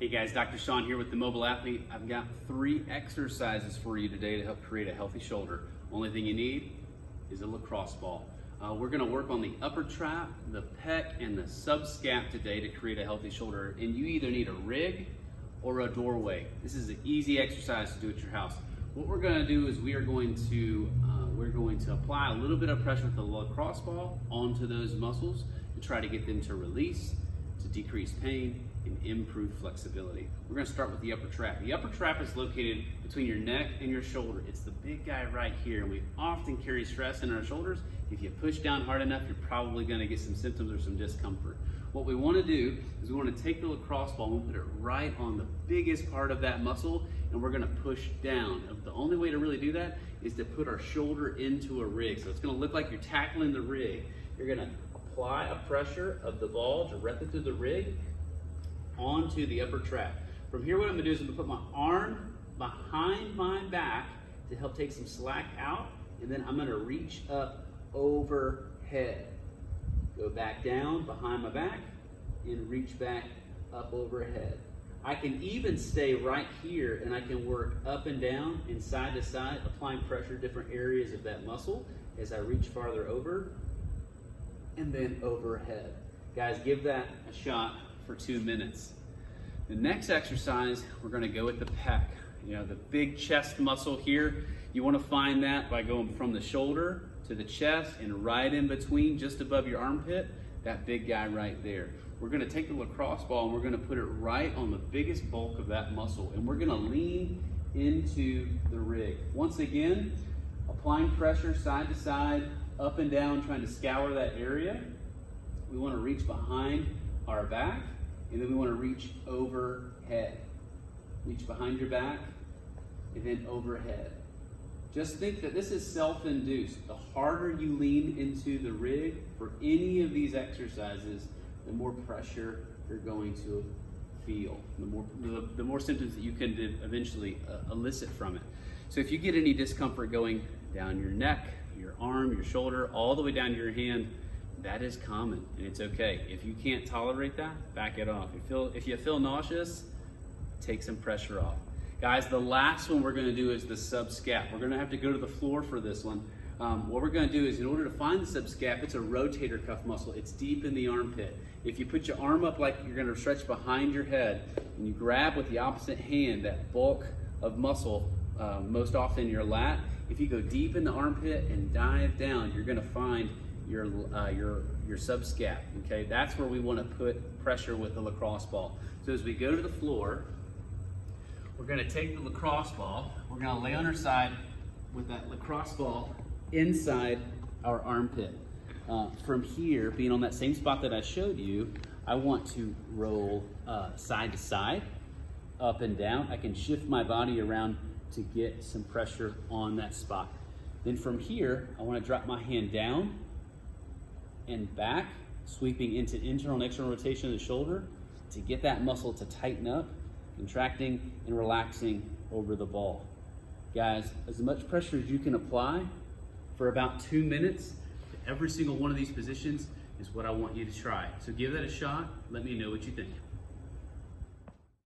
Hey guys, Dr. Sean here with the Mobile Athlete. I've got 3 exercises for you today to help create a healthy shoulder. Only thing you need is a lacrosse ball. We're gonna work on the upper trap, the pec, and the subscap today to create a healthy shoulder. And you either need a rig or a doorway. This is an easy exercise to do at your house. What we're gonna do is we're going to apply a little bit of pressure with the lacrosse ball onto those muscles to try to get them to release, to decrease pain, and improve flexibility. We're gonna start with the upper trap. The upper trap is located between your neck and your shoulder. It's the big guy right here, and we often carry stress in our shoulders. If you push down hard enough, you're probably gonna get some symptoms or some discomfort. What we wanna do is we wanna take the lacrosse ball and we'll put it right on the biggest part of that muscle, and we're gonna push down. The only way to really do that is to put our shoulder into a rig. So it's gonna look like you're tackling the rig. You're gonna apply a pressure of the ball directly through the rig onto the upper trap. From here, what I'm gonna do is I'm gonna put my arm behind my back to help take some slack out, and then I'm gonna reach up overhead. Go back down behind my back and reach back up overhead. I can even stay right here and I can work up and down and side to side, applying pressure to different areas of that muscle as I reach farther over and then overhead. Guys, give that a shot for 2 minutes. The next exercise, we're gonna go with the pec. You know, the big chest muscle here. You wanna find that by going from the shoulder to the chest and right in between, just above your armpit, that big guy right there. We're gonna take the lacrosse ball and we're gonna put it right on the biggest bulk of that muscle, and we're gonna lean into the rig. Once again, applying pressure side to side, up and down, trying to scour that area. We wanna reach behind our back, and then we want to reach overhead. Reach behind your back, and then overhead. Just think that this is self-induced. The harder you lean into the rig for any of these exercises, the more pressure you're going to feel, the more symptoms that you can eventually elicit from it. So if you get any discomfort going down your neck, your arm, your shoulder, all the way down to your hand, that is common, and it's okay. If you can't tolerate that, back it off. If you feel nauseous, take some pressure off. Guys, the last one we're gonna do is the subscap. We're gonna have to go to the floor for this one. What we're gonna do is, in order to find the subscap, it's a rotator cuff muscle. It's deep in the armpit. If you put your arm up like you're gonna stretch behind your head, and you grab with the opposite hand that bulk of muscle, most often your lat, if you go deep in the armpit and dive down, you're gonna find your subscap, okay? That's where we want to put pressure with the lacrosse ball. So as we go to the floor, we're going to take the lacrosse ball, we're going to lay on our side with that lacrosse ball inside our armpit. From here, being on that same spot that I showed you, I want to roll side to side, up and down. I can shift my body around to get some pressure on that spot. Then from here, I want to drop my hand down and back, sweeping into internal and external rotation of the shoulder to get that muscle to tighten up, contracting and relaxing over the ball. Guys, as much pressure as you can apply for about 2 minutes to every single one of these positions is what I want you to try. So give that a shot. Let me know what you think.